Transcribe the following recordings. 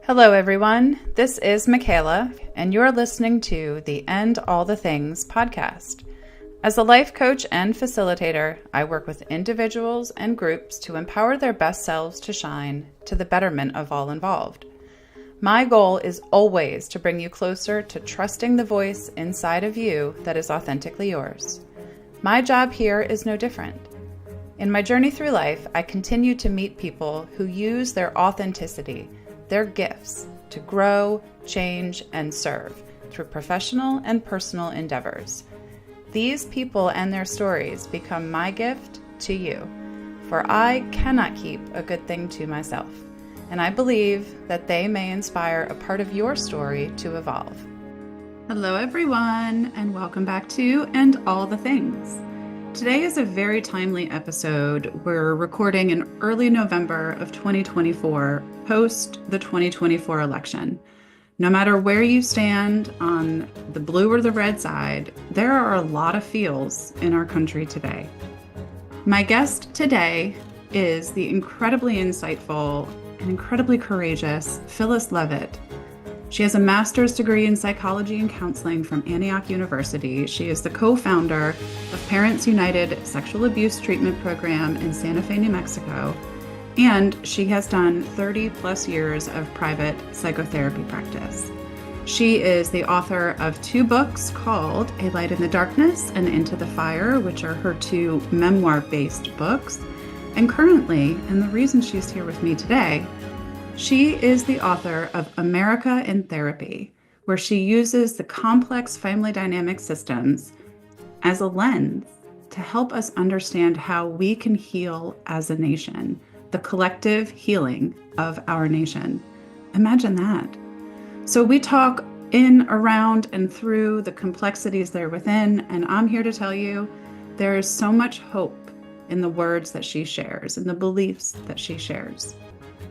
Hello, everyone. This is Michaela, and you're listening to the End All the Things podcast. As a life coach and facilitator, I work with individuals and groups to empower their best selves to shine to the betterment of all involved. My goal is always to bring you closer to trusting the voice inside of you that is authentically yours. My job here is no different. In my journey through life, I continue to meet people who use their authenticity, their gifts, to grow, change, and serve through professional and personal endeavors. These people and their stories become my gift to you, for I cannot keep a good thing to myself, and I believe that they may inspire a part of your story to evolve. Hello, everyone, and welcome back to And All the Things. Today is a very timely episode. We're recording in early November of 2024, post the 2024 election. No matter where you stand on the blue or the red side, there are a lot of feels in our country today. My guest today is the incredibly insightful and incredibly courageous Phyllis Leavitt. She has a master's degree in psychology and counseling from Antioch University. She is the co-founder of Parents United Sexual Abuse Treatment Program in Santa Fe, New Mexico, and she has done 30 plus years of private psychotherapy practice. She is the author of 2 books called A Light in the Darkness and Into the Fire, which are her 2 memoir-based books. And currently, and the reason she's here with me today, she is the author of America in Therapy, where she uses the complex family dynamic systems as a lens to help us understand how we can heal as a nation, the collective healing of our nation. Imagine that. So we talk in, around, and through the complexities there within, and I'm here to tell you there is so much hope in the words that she shares and the beliefs that she shares.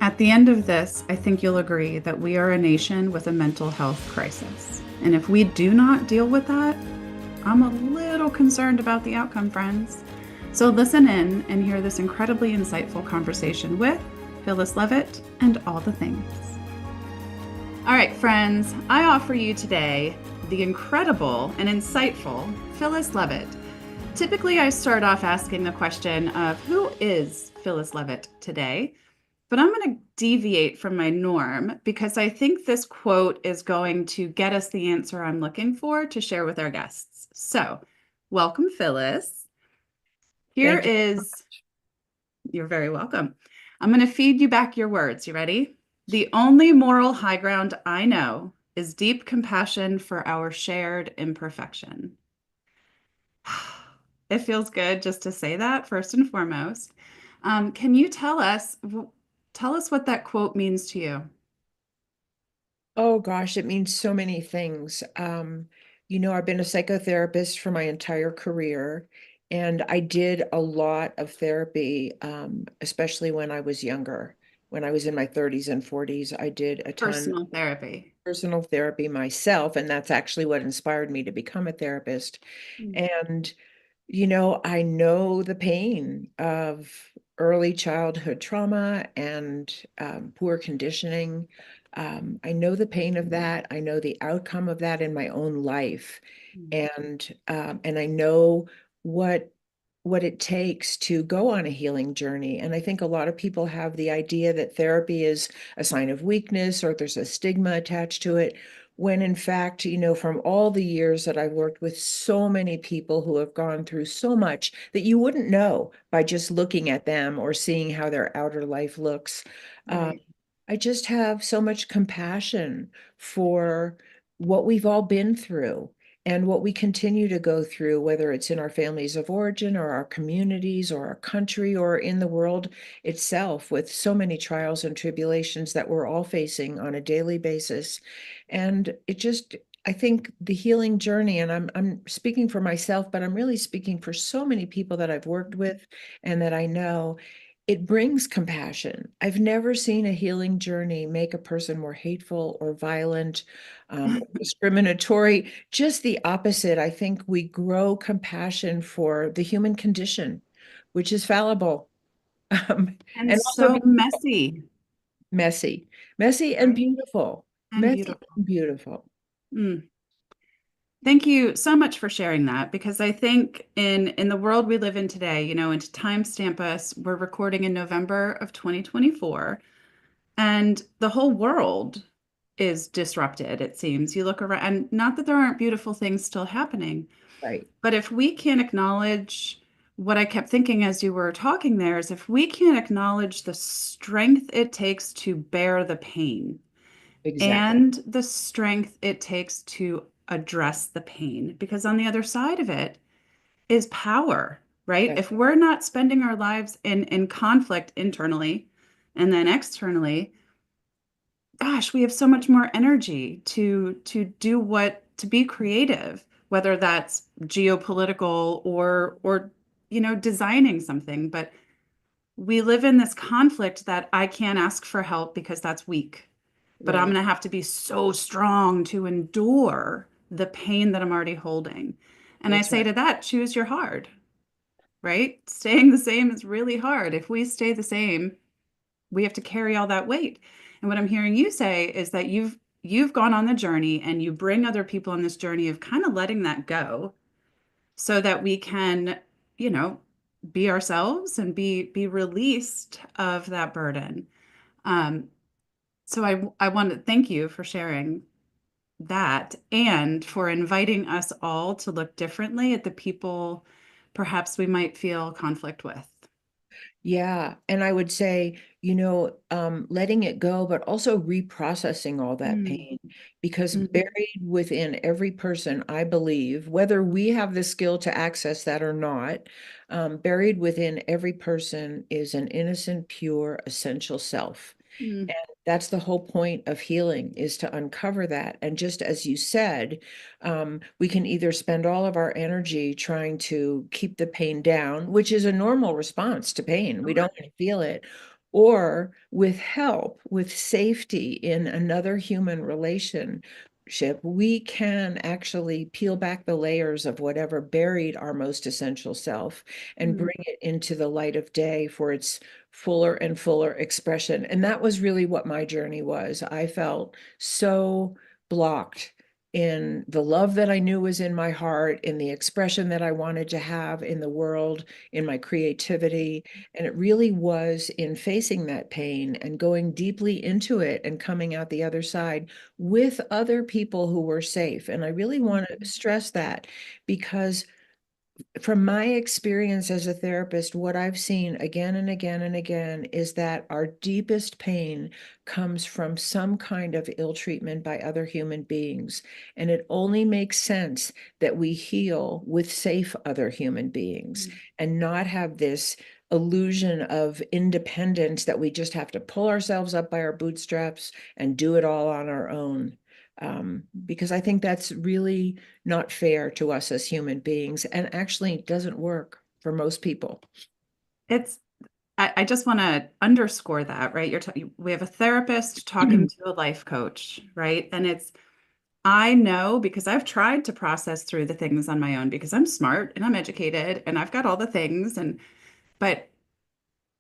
At the end of this, I think you'll agree that we are a nation with a mental health crisis. And if we do not deal with that, I'm a little concerned about the outcome, friends. So listen in and hear this incredibly insightful conversation with Phyllis Leavitt and all the things. All right, friends, I offer you today the incredible and insightful Phyllis Leavitt. Typically, I start off asking the question of who is Phyllis Leavitt today? But I'm going to deviate from my norm because I think this quote is going to get us the answer I'm looking for to share with our guests. So, welcome, Phyllis. Here Thank you. is, you're very welcome. I'm going to feed you back your words. You ready? The only moral high ground I know is deep compassion for our shared imperfection. It feels good just to say that first and foremost. Can you tell us what that quote means to you? Oh gosh, it means so many things. I've been a psychotherapist for my entire career, and I did a lot of therapy, especially when I was younger. When I was in my 30s and 40s, I did a ton of Personal therapy. personal therapy myself, and that's actually what inspired me to become a therapist. Mm. And I know the pain of early childhood trauma and poor conditioning. I know the pain of that. I know the outcome of that in my own life, and I know what what it takes to go on a healing journey. And I think a lot of people have the idea that therapy is a sign of weakness or there's a stigma attached to it, when in fact, from all the years that I've worked with so many people who have gone through so much that you wouldn't know by just looking at them or seeing how their outer life looks. Uh, Right. I just have so much compassion for what we've all been through and what we continue to go through, whether it's in our families of origin or our communities or our country or in the world itself, with so many trials and tribulations that we're all facing on a daily basis. And I think the healing journey, and I'm speaking for myself, but I'm really speaking for so many people that I've worked with and that I know, it brings compassion. I've never seen a healing journey make a person more hateful or violent, or discriminatory. Just the opposite. I think we grow compassion for the human condition, which is fallible, And and also so messy. Messy, messy and right? beautiful, And messy beautiful. and beautiful. Mm. Thank you so much for sharing that because I think in the world we live in today, and to timestamp us, we're recording in November of 2024, and the whole world is disrupted, it seems. You look around, and not that there aren't beautiful things still happening, Right. but if we can't acknowledge what I kept thinking as you were talking there is if we can't acknowledge the strength it takes to bear the pain Exactly. and the strength it takes to address the pain, because on the other side of it is power, right? That's If we're not spending our lives in conflict internally and then externally, gosh, we have so much more energy to do what to be creative, whether that's geopolitical or designing something. But we live in this conflict that I can't ask for help because that's weak. But I'm right. going to have to be so strong to endure the pain that I'm already holding. And I That's say right. to that, choose your hard, right? Staying the same is really hard. If we stay the same, we have to carry all that weight. And what I'm hearing you say is that you've gone on the journey and you bring other people on this journey of kind of letting that go so that we can, you know, be ourselves and be released of that burden. Um, so I want to thank you for sharing that and for inviting us all to look differently at the people perhaps we might feel conflict with. Yeah. And I would say, letting it go, but also reprocessing all that Mm, pain, because mhm, buried within every person, I believe, whether we have the skill to access that or not, buried within every person is an innocent, pure, essential self. mm, That's the whole point of healing, is to uncover that. And just as you said, we can either spend all of our energy trying to keep the pain down, which is a normal response to pain. We sure. don't want to feel it. Or with help, with safety in another human relationship, we can actually peel back the layers of whatever buried our most essential self and Mm. bring it into the light of day for its fuller and fuller expression. And that was really what my journey was. I felt so blocked in the love that I knew was in my heart, in the expression that I wanted to have in the world, in my creativity. And it really was in facing that pain and going deeply into it and coming out the other side with other people who were safe. And I really want to stress that, because from my experience as a therapist, what I've seen again and again and again is that our deepest pain comes from some kind of ill treatment by other human beings. And it only makes sense that we heal with safe other human beings Mm. and not have this illusion of independence that we just have to pull ourselves up by our bootstraps and do it all on our own. Because I think that's really not fair to us as human beings, and actually doesn't work for most people. It's I just want to underscore that, right? We have a therapist talking to a life coach, right? And I know because I've tried to process through the things on my own because I'm smart and I'm educated and I've got all the things but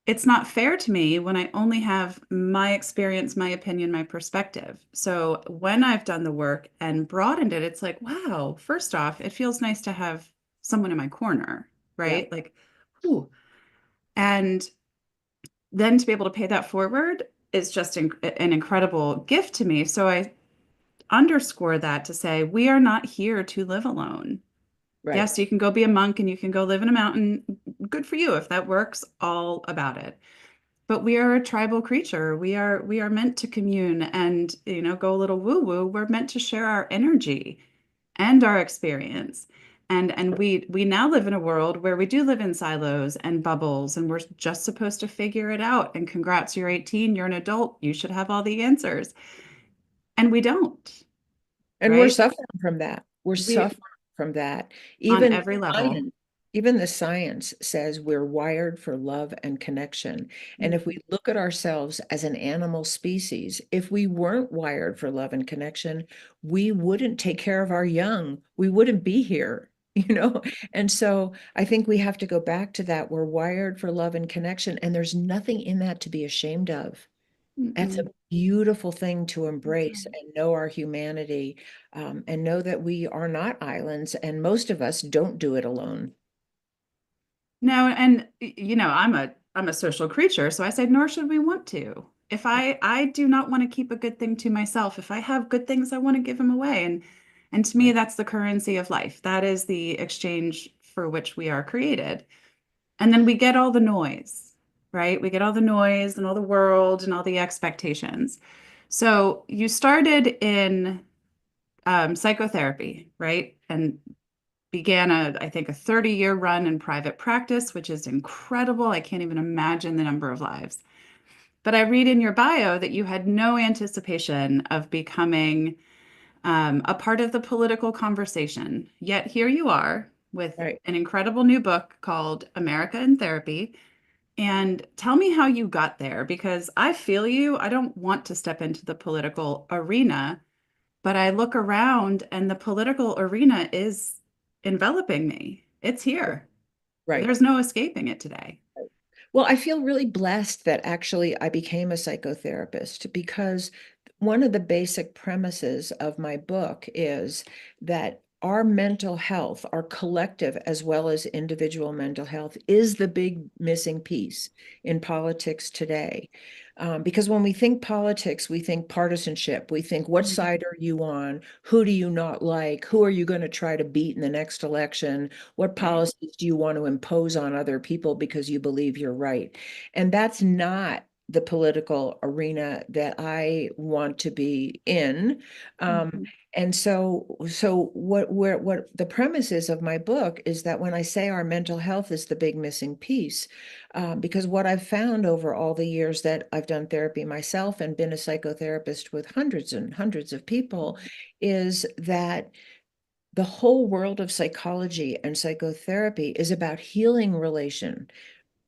it's not fair to me when I only have my experience, my opinion, my perspective. So when I've done the work and broadened it, it's like, wow, first off, it feels nice to have someone in my corner, Yeah. right? Like, ooh. And then to be able to pay that forward is just an incredible gift to me. So I underscore that to say, we are not here to live alone. Right. Yes, you can go be a monk and you can go live in a mountain. Good for you if that works, all about it. But we are a tribal creature. We are meant to commune and, go a little woo woo. We're meant to share our energy and our experience. And we now live in a world where we do live in silos and bubbles and we're just supposed to figure it out. And congrats, you're 18, you're an adult, you should have all the answers. And we don't, And we're right? suffering from that. We're We suffering from that. on Even every level. science, even the science says we're wired for love and connection. And Mm. if we look at ourselves as an animal species, if we weren't wired for love and connection, we wouldn't take care of our young. We wouldn't be here, you know? And so I think we have to go back to that. We're wired for love and connection, and there's nothing in that to be ashamed of. That's a Mm-mm. beautiful thing to embrace Mhm. and know our humanity, and know that we are not islands, and most of us don't do it alone. No, and I'm a social creature, so I say, nor should we want to. If I do not want to keep a good thing to myself, if I have good things, I want to give them away. And to me, Right, that's the currency of life. That is the exchange for which we are created. And then we get all the noise, right? We get all the noise and all the world and all the expectations. So you started in psychotherapy, right? And began I think, a 30-year run in private practice, which is incredible. I can't even imagine the number of lives. But I read in your bio that you had no anticipation of becoming a part of the political conversation. Yet here you are with right. an incredible new book called America in Therapy. And tell me how you got there, because I feel you. I don't want to step into the political arena, but I look around and the political arena is enveloping me. It's here. Right. There's no escaping it today. Well, I feel really blessed that actually I became a psychotherapist, because one of the basic premises of my book is that our mental health, our collective as well as individual mental health, is the big missing piece in politics today. Because when we think politics, we think partisanship. We think, what Mhm. side are you on? Who do you not like? Who are you going to try to beat in the next election? What Right. policies do you want to impose on other people because you believe you're right? And that's not the political arena that I want to be in. Um, Mhm. and so what the premise is of my book is that when I say our mental health is the big missing piece, because what I've found over all the years that I've done therapy myself and been a psychotherapist with hundreds and hundreds of people is that the whole world of psychology and psychotherapy is about healing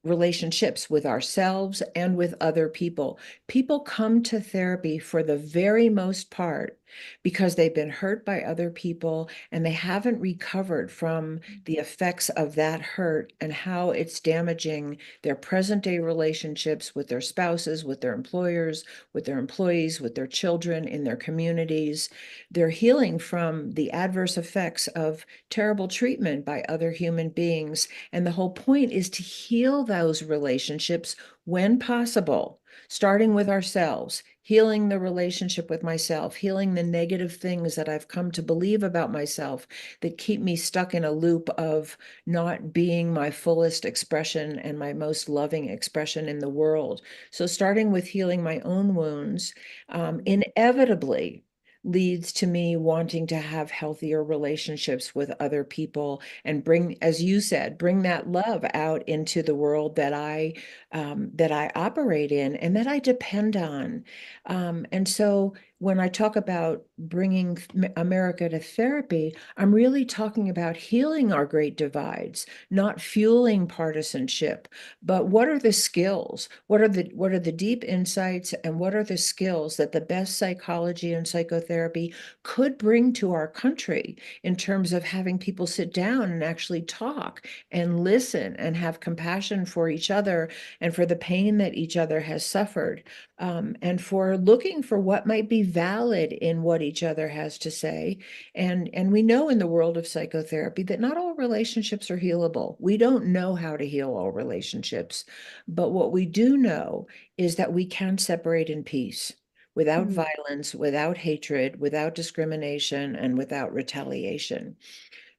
relationships with ourselves and with other people. People come to therapy for the very most part because they've been hurt by other people and they haven't recovered from the effects of that hurt and how it's damaging their present day relationships with their spouses, with their employers, with their employees, with their children, in their communities. They're healing from the adverse effects of terrible treatment by other human beings, and the whole point is to heal those relationships when possible, starting with ourselves, healing the relationship with myself, healing the negative things that I've come to believe about myself that keep me stuck in a loop of not being my fullest expression and my most loving expression in the world. So, starting with healing my own wounds, inevitably leads to me wanting to have healthier relationships with other people and bring, as you said, bring that love out into the world that I operate in and that I depend on. And so when I talk about bringing America to therapy, I'm really talking about healing our great divides, not fueling partisanship. But what are the skills? What are the deep insights and what are the skills that the best psychology and psychotherapy could bring to our country in terms of having people sit down and actually talk and listen and have compassion for each other and for the pain that each other has suffered, and for looking for what might be valid in what each other has to say. And we know in the world of psychotherapy that not all relationships are healable. We don't know how to heal all relationships, but what we do know is that we can separate in peace, without Mhm. violence, without hatred, without discrimination, and without retaliation.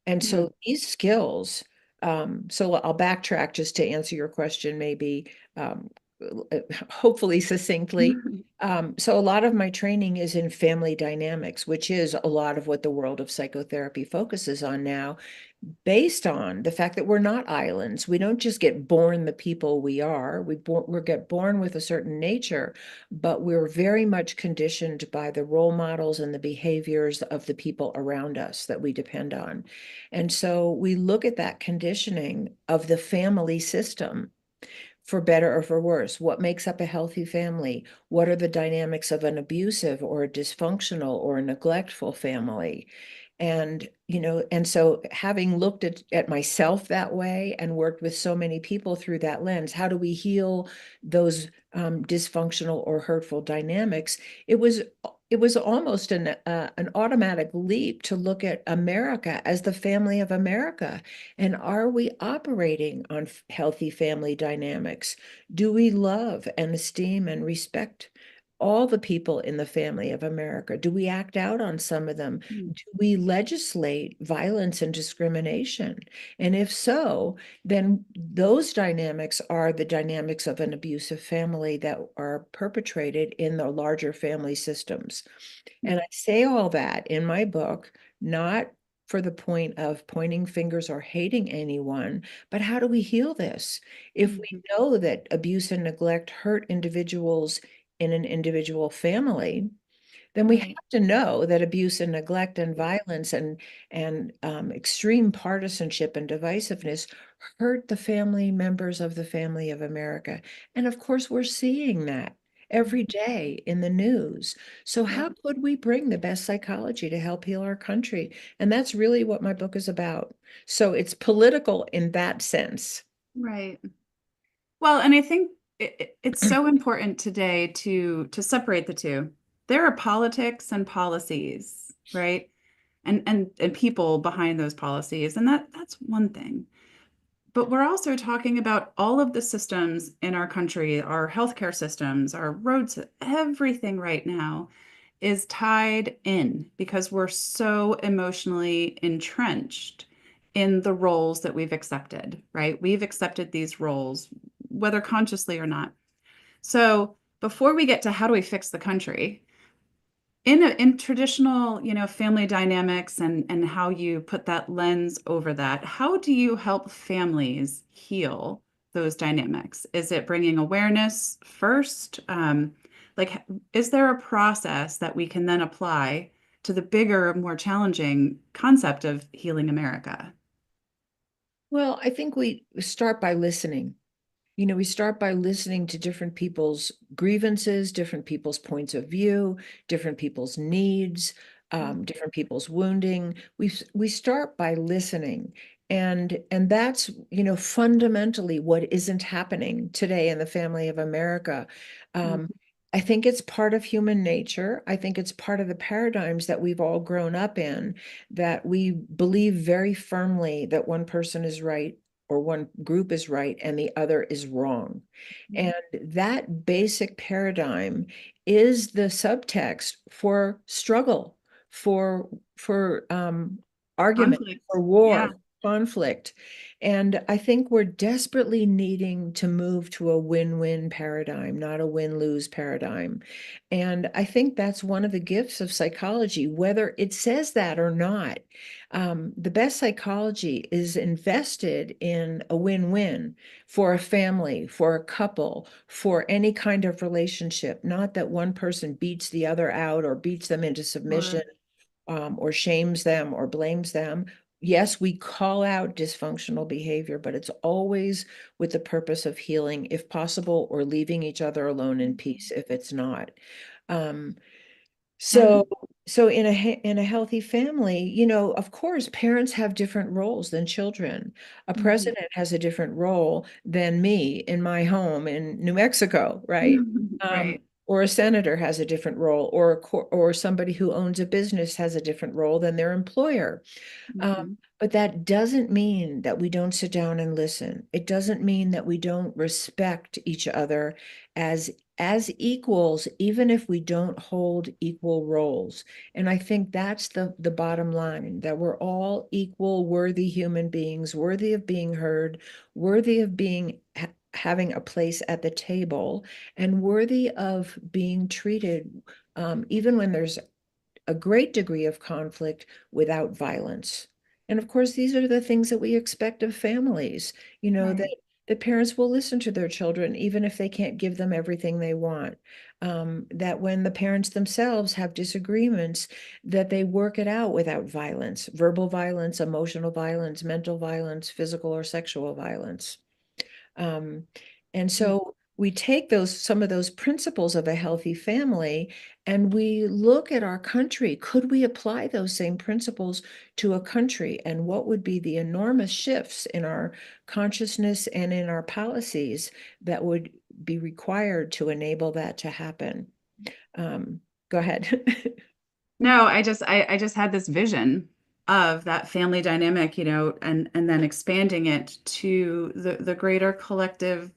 And so Mhm. these skills, so I'll backtrack just to answer your question, maybe um, hopefully succinctly. So a lot of my training is in family dynamics, which is a lot of what the world of psychotherapy focuses on now, based on the fact that we're not islands. We don't just get born the people we are. We get born with a certain nature, but we're very much conditioned by the role models and the behaviors of the people around us that we depend on. And so we look at that conditioning of the family system, for better or for worse. What makes up a healthy family? What are the dynamics of an abusive or a dysfunctional or a neglectful family? And, and so having looked at myself that way and worked with so many people through that lens, how do we heal those dysfunctional or hurtful dynamics? It was it was almost an automatic leap to look at America as the family of America. And are we operating on healthy family dynamics? Do we love and esteem and respect all the people in the family of America? Do we act out on some of them? Mm. Do we legislate violence and discrimination? And if so, then those dynamics are the dynamics of an abusive family that are perpetrated in the larger family systems. And I say all that in my book, not for the point of pointing fingers or hating anyone, but how do we heal this? If we Mhm. know that abuse and neglect hurt individuals in an individual family, then we have Right. to know that abuse and neglect and violence and extreme partisanship and divisiveness hurt the family members of the family of America. And of course, we're seeing that every day in the news. So Yeah. how could we bring the best psychology to help heal our country? And that's really what my book is about. So it's political in that sense. Right. Well, and I think it's so important today to separate the two. There are politics and policies, right? And people behind those policies, and that's one thing. But we're also talking about all of the systems in our country, our healthcare systems, our roads, everything right now is tied in because we're so emotionally entrenched in the roles that we've accepted, right? We've accepted these roles, whether consciously or not. So before we get to how do we fix the country, in traditional, family dynamics and how you put that lens over that, how do you help families heal those dynamics? Is it bringing awareness first? Like, is there a process that we can then apply to the bigger, more challenging concept of healing America? Well, I think we start by listening. We start by listening to different people's grievances, different people's points of view, different people's needs, different people's wounding. We start by listening, and that's fundamentally what isn't happening today in the family of America. Um, Mhm. I think it's part of human nature. I think it's part of the paradigms that we've all grown up in, that we believe very firmly that one person is right or one group is right and the other is wrong. And that basic paradigm is the subtext for struggle, for argument, Conflict. for Yeah. war, conflict. And I think we're desperately needing to move to a win-win paradigm, not a win-lose paradigm. And I think that's one of the gifts of psychology, whether it says that or not. The best psychology is invested in a win-win for a family, for a couple, for any kind of relationship, not that one person beats the other out or beats them into submission, Or or shames them or blames them. Yes, we call out dysfunctional behavior, but it's always with the purpose of healing, if possible, or leaving each other alone in peace if it's not. Um, and so, so in a healthy family, of course, parents have different roles than children. A Mhm. president has a different role than me in my home in New Mexico, right? Right. Or a senator has a different role, or somebody who owns a business has a different role than their employer. Um, Mhm. but that doesn't mean that we don't sit down and listen. It doesn't mean that we don't respect each other as as equals, even if we don't hold equal roles. And I think that's the bottom line, that we're all equal, worthy human beings, worthy of being heard, worthy of being having a place at the table, and worthy of being treated, even when there's a great degree of conflict, without violence. And of course, these are the things that we expect of families, Right. that the parents will listen to their children, even if they can't give them everything they want. That when the parents themselves have disagreements, that they work it out without violence, verbal violence, emotional violence, mental violence, physical or sexual violence. Um, and Mm. so we take some of those principles of a healthy family and we look at our country. Could we apply those same principles to a country? And what would be the enormous shifts in our consciousness and in our policies that would be required to enable that to happen? Go ahead. No, I just had this vision of that family dynamic, and then expanding it to the greater collective,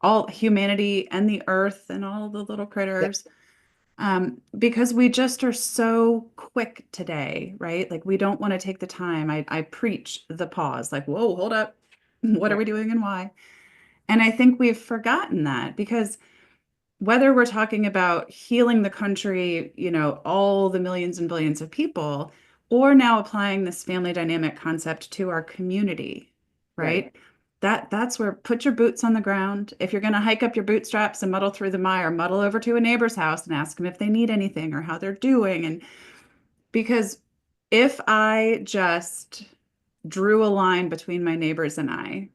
all humanity and the earth and all the little Yeah, critters. Because we just are so quick today, right? Like we don't want to take the time. I preach the pause, like, whoa, hold up. What are right, we doing and why? And I think we've forgotten that because whether we're talking about healing the country, all the millions and billions of people, or now applying this family dynamic concept to our community, right, right? That's where put your boots on the ground. If you're going to hike up your bootstraps and muddle through the mire, muddle over to a neighbor's house and ask them if they need anything or how they're doing. And because if I just drew a line between my neighbors and I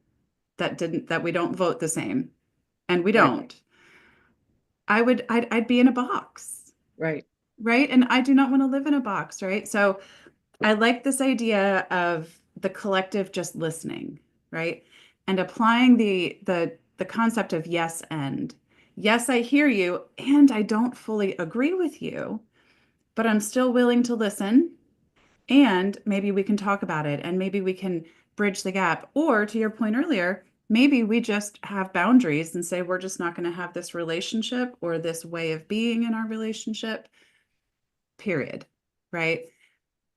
that we don't vote the same, and we right, don't, I'd be in a box, right. right? And I do not want to live in a box, right? So I like this idea of the collective just listening, right? And applying the concept of yes and. Yes, I hear you, and I don't fully agree with you, but I'm still willing to listen, and maybe we can talk about it, and maybe we can bridge the gap. Or to your point earlier, maybe we just have boundaries and say we're just not going to have this relationship or this way of being in our relationship, period, right?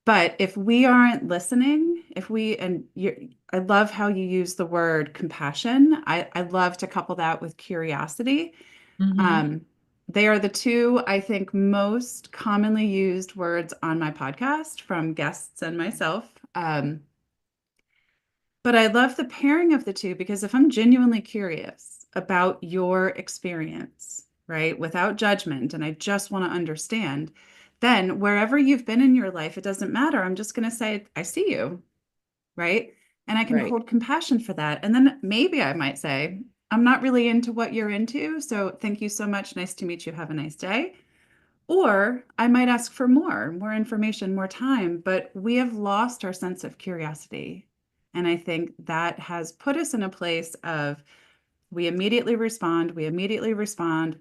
But if we aren't listening, if we, and you, I love how you use the word compassion. I love to couple that with curiosity. Hmm. Um, they are the two, I think, most commonly used words on my podcast from guests and myself. But I love the pairing of the two because if I'm genuinely curious about your experience, right, without judgment, and I just want to understand, then wherever you've been in your life, it doesn't matter. I'm just going to say, I see you, right? And I can Right, hold compassion for that. And then maybe I might say, I'm not really into what you're into. So thank you so much. Nice to meet you. Have a nice day. Or I might ask for more information, more time, but we have lost our sense of curiosity. And I think that has put us in a place of we immediately respond, we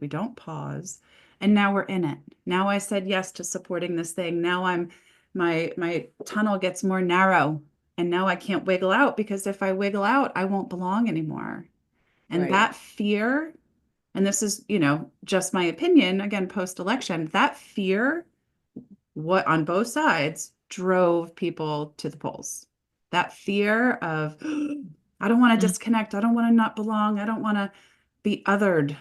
don't pause. And now we're in it. Now I said yes to supporting this thing. Now my tunnel gets more narrow. And now I can't wiggle out because if I wiggle out, I won't belong anymore. And right. that fear, and this is, just my opinion, again, post-election, that fear, what on both sides drove people to the polls. That fear of, I don't want to Mm. disconnect. I don't want to not belong. I don't want to be othered,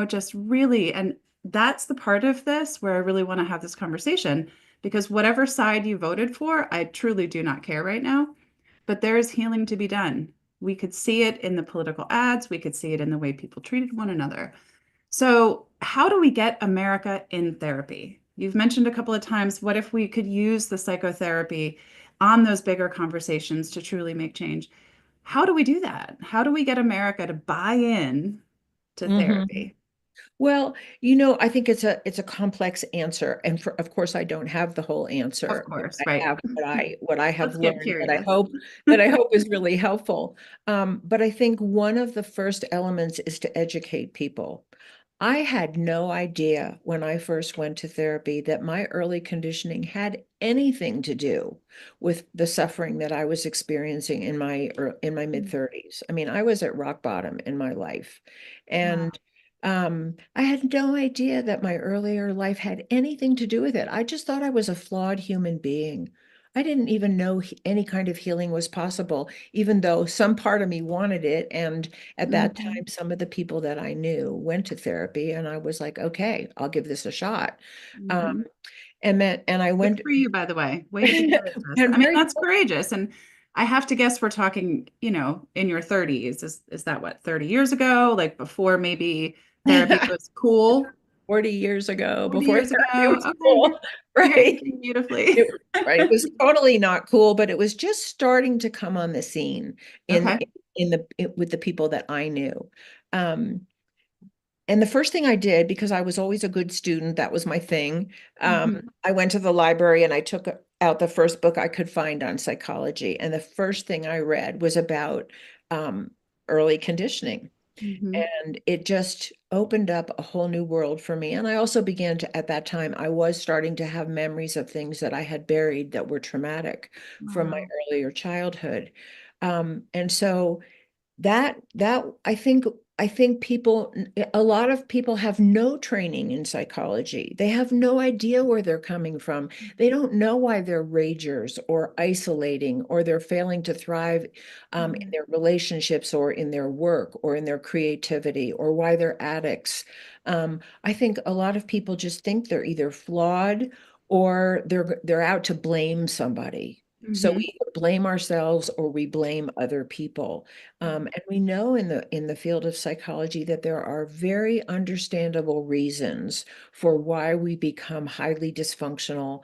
just really. And that's the part of this where I really want to have this conversation because whatever side you voted for, I truly do not care right now. But there is healing to be done. We could see it in the political ads, we could see it in the way people treated one another. So, how do we get America in therapy? You've mentioned a couple of times, what if we could use the psychotherapy on those bigger conversations to truly make change? How do we do that? How do we get America to buy in to Hmm. therapy? Well, I think it's a complex answer, and of course, I don't have the whole Of answer, but course, I right? have what I have Let's get learned curious. that I hope is really helpful. But I think one of the first elements is to educate people. I had no idea when I first went to therapy that my early conditioning had anything to do with the suffering that I was experiencing in my mid 30s. I mean, I was at rock bottom in my life, Wow. and I had no idea that my earlier life had anything to do with it. I just thought I was a flawed human being. I didn't even know any kind of healing was possible, even though some part of me wanted it. And at that Mhm. time, some of the people that I knew went to therapy, and I was like, okay, I'll give this a shot. Um, Mhm. and I Good went, for you, by the way. Way to be courageous. and I mean, very, that's courageous. And I have to guess we're talking, in your 30s. Is that what, 30 years ago? Like before maybe therapy was cool? 40 years ago, 40 before years therapy ago. was Okay, cool, you're right? aging beautifully. It, right. It was totally not cool, but it was just starting to come on the scene in Okay. with the people that I knew. Um, and the first thing I did, because I was always a good student, that was my thing. Mhm. I went to the library and I took out the first book I could find on psychology. And the first thing I read was about um, early conditioning. Mhm. And it just opened up a whole new world for me. And I also began to, at that time, I was starting to have memories of things that I had buried that were traumatic from my Wow. earlier childhood. And so that I think people, a lot of people have no training in psychology. They have no idea where they're coming from. They don't know why they're ragers or isolating or they're failing to thrive in Right. their relationships or in their work or in their creativity or why they're addicts. I think a lot of people just think they're either flawed or they're out to blame somebody. So Mhm. we blame ourselves or we blame other people. And we know in the field of psychology that there are very understandable reasons for why we become highly dysfunctional,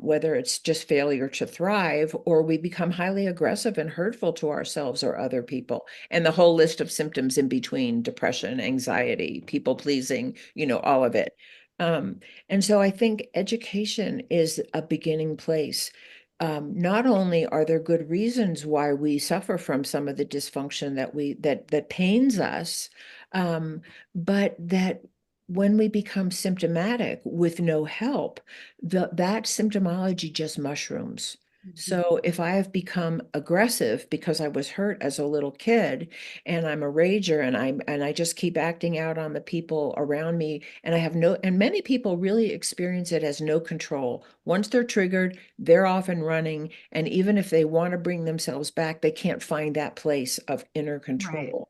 whether it's just failure to thrive or we become highly aggressive and hurtful to ourselves or other people. And the whole list of symptoms in between: depression, anxiety, people pleasing, all of it. Um, and so I think education is a beginning place. Not only are there good reasons why we suffer from some of the dysfunction that pains us, um, but that when we become symptomatic with no help, that symptomology just mushrooms. Mhm. So if I have become aggressive because I was hurt as a little kid and I'm a rager and I just keep acting out on the people around me and I have no, and many people really experience it as no control. Once they're triggered, they're off and running. And even if they want to bring themselves back, they can't find that place of inner Right. control.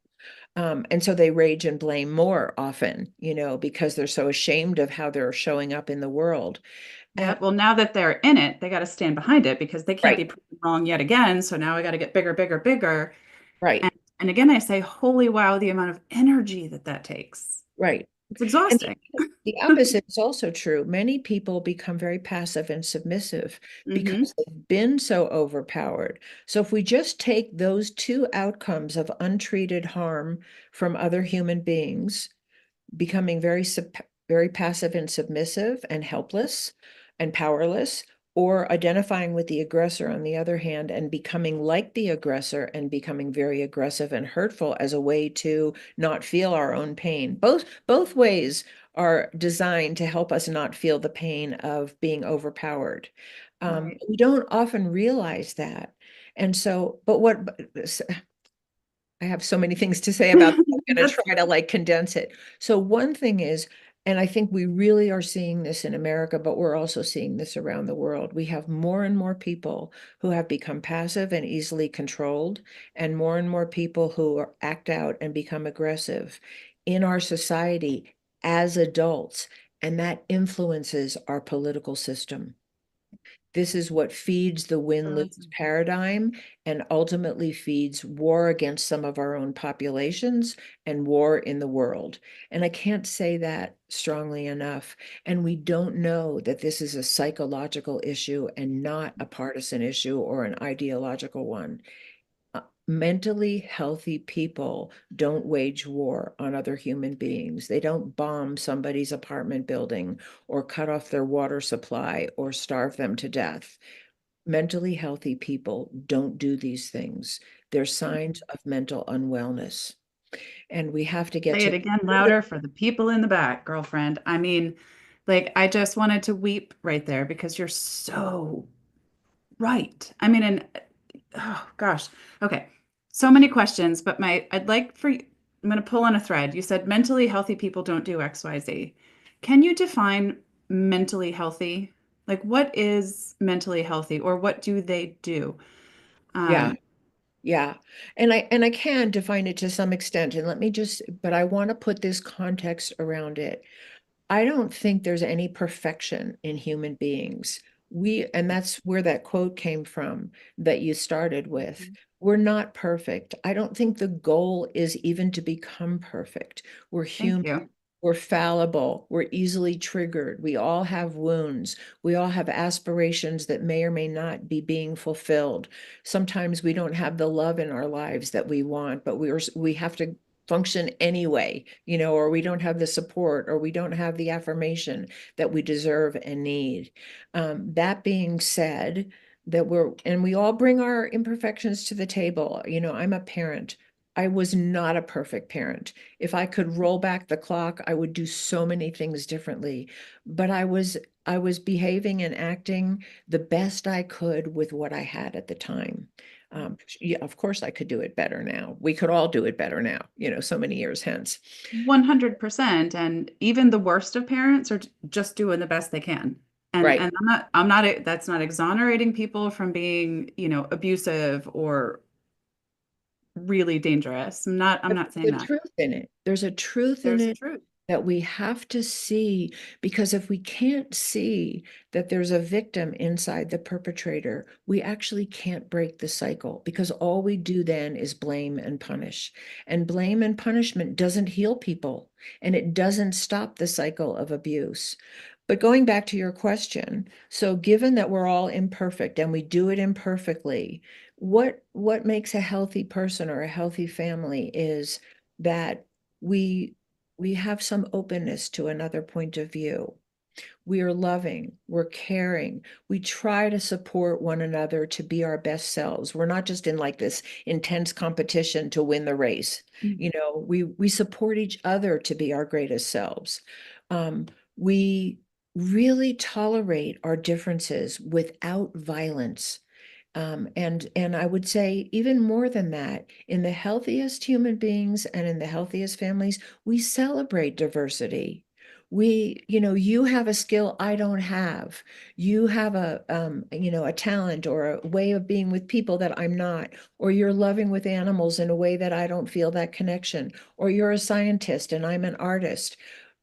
And so they rage and blame more often, because they're so ashamed of how they're showing up in the world. Yeah. Well, now that they're in it, they got to stand behind it because they can't Right, be proven wrong yet again. So now I got to get bigger, bigger, bigger. right, And again, I say, holy wow, the amount of energy that that takes. right. It's And exhausting. the opposite is also true. Many people become very passive and submissive Hmm. because they've been so overpowered. So if we just take those two outcomes of untreated harm from other human beings, becoming very passive and submissive and helpless and powerless, or identifying with the aggressor on the other hand and becoming like the aggressor and becoming very aggressive and hurtful as a way to not feel our own pain. Both ways are designed to help us not feel the pain of being overpowered. Right. We don't often realize that. And so, but what I have so many things to say about that. I'm going to That's try to like condense it. So one thing is, and I think we really are seeing this in America, but we're also seeing this around the world. We have more and more people who have become passive and easily controlled, and more people who act out and become aggressive in our society as adults, and that influences our political system. This is what feeds the win-lose paradigm and ultimately feeds war against some of our own populations and war in the world. And I can't say that strongly enough. And we don't know that this is a psychological issue and not a partisan issue or an ideological one. Mentally healthy people don't wage war on other human beings. They don't bomb somebody's apartment building or cut off their water supply or starve them to death. Mentally healthy people don't do these things. They're signs of mental unwellness. And we have to get say it to again louder for the people in the back, girlfriend. I mean, like, I just wanted to weep right there because you're so right. I mean, and oh gosh. Okay. So many questions, but I'd like for you, I'm going to pull on a thread. You said mentally healthy people don't do XYZ. Can you define mentally healthy? Like, what is mentally healthy or what do they do? yeah, Um, yeah. And I can define it to some extent. And but I want to put this context around it. I don't think there's any perfection in human beings. And that's where that quote came from that you started with. We're not perfect. I don't think the goal is even to become perfect. We're thank human. you. We're fallible. We're easily triggered. We all have wounds. We all have aspirations that may or may not be being fulfilled. Sometimes we don't have the love in our lives that we want, but we have to. function anyway, or we don't have the support, or we don't have the affirmation that we deserve and need. That being said, and we all bring our imperfections to the table. I'm a parent. I was not a perfect parent. If I could roll back the clock, I would do so many things differently. But I was behaving and acting the best I could with what I had at the time. Yeah, of course I could do it better now. We could all do it better now, so many years hence. 100%. And even the worst of parents are just doing the best they can. And Right. I'm not, that's not exonerating people from being, abusive or really dangerous. I'm But not saying there's a that. truth in it. There's a truth in There's a it truth. that we have to see, because if we can't see that there's a victim inside the perpetrator, we actually can't break the cycle, because all we do then is blame and punish. And blame and punishment doesn't heal people, and it doesn't stop the cycle of abuse. But going back to your question, so given that we're all imperfect and we do it imperfectly, what makes a healthy person or a healthy family is that we we have some openness to another point of view. We are loving, we're caring, we try to support one another to be our best selves. We're not just in like this intense competition to win the race. We support each other to be our greatest selves. We really tolerate our differences without violence. And I would say even more than that, in the healthiest human beings and in the healthiest families, we celebrate diversity. You have a skill I don't have. You have a talent or a way of being with people that I'm not, or you're loving with animals in a way that I don't feel that connection, or you're a scientist and I'm an artist.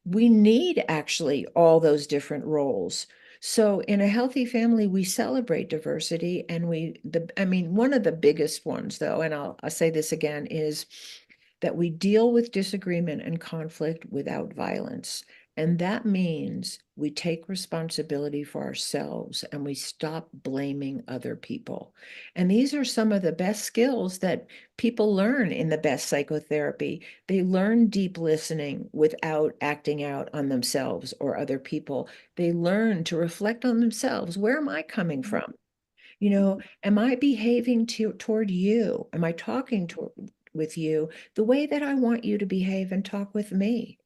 We need actually all those different roles. So in a healthy family, we celebrate diversity, and one of the biggest ones though, and I'll say this again, is that we deal with disagreement and conflict without violence. And that means we take responsibility for ourselves and we stop blaming other people. And these are some of the best skills that people learn in the best psychotherapy. They learn deep listening without acting out on themselves or other people. They learn to reflect on themselves. Where am I coming from? Am I behaving toward you? Am I talking with you the way that I want you to behave and talk with me?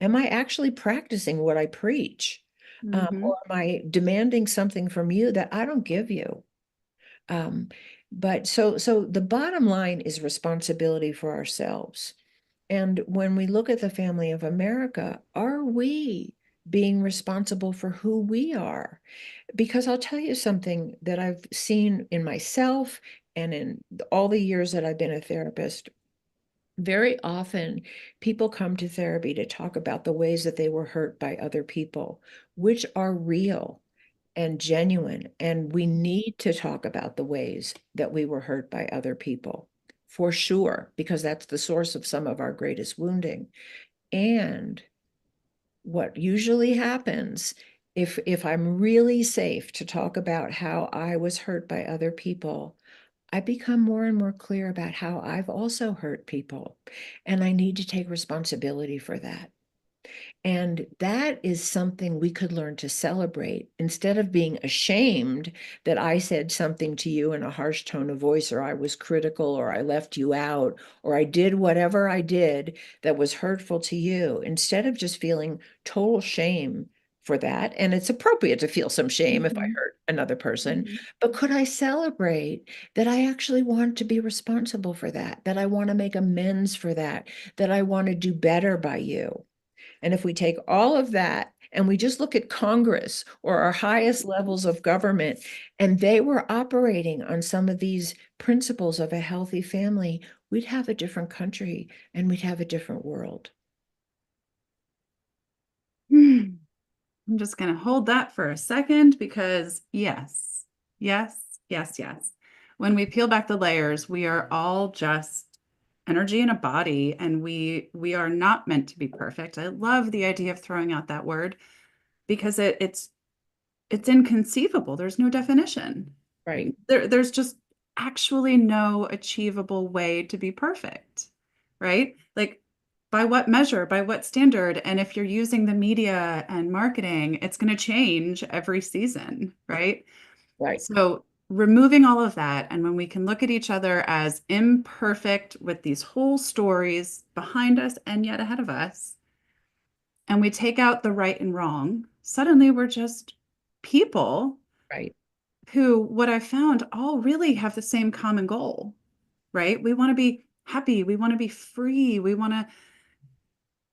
Am I actually practicing what I preach? Mm-hmm. Or am I demanding something from you that I don't give you? Um, but so the bottom line is responsibility for ourselves. And when we look at the family of America, are we being responsible for who we are? Because I'll tell you something that I've seen in myself and in all the years that I've been a therapist. Very often, people come to therapy to talk about the ways that they were hurt by other people, which are real and genuine. And we need to talk about the ways that we were hurt by other people, for sure, because that's the source of some of our greatest wounding. And what usually happens, if I'm really safe to talk about how I was hurt by other people, I become more and more clear about how I've also hurt people, and I need to take responsibility for that. And that is something we could learn to celebrate instead of being ashamed that I said something to you in a harsh tone of voice, or I was critical, or I left you out, or I did whatever I did that was hurtful to you, instead of just feeling total shame for that. And it's appropriate to feel some shame if I Mm-hmm. hurt another person. Mm-hmm. But could I celebrate that I actually want to be responsible for that, that I want to make amends for that I want to do better by you? And if we take all of that and we just look at Congress or our highest levels of government, and they were operating on some of these principles of a healthy family, we'd have a different country and we'd have a different world. I'm just going to hold that for a second because yes, yes, yes, yes. When we peel back the layers, we are all just energy in a body, and we are not meant to be perfect. I love the idea of throwing out that word because it's inconceivable. There's no definition. Right. There's just actually no achievable way to be perfect, right? Like by what measure, by what standard? And if you're using the media and marketing, it's going to change every season, right? Right, So removing all of that, and when we can look at each other as imperfect with these whole stories behind us and yet ahead of us, and we take out the right and wrong, suddenly we're just people right. who, what I found, all really have the same common goal, right? We want to be happy. We want to be free. We want to,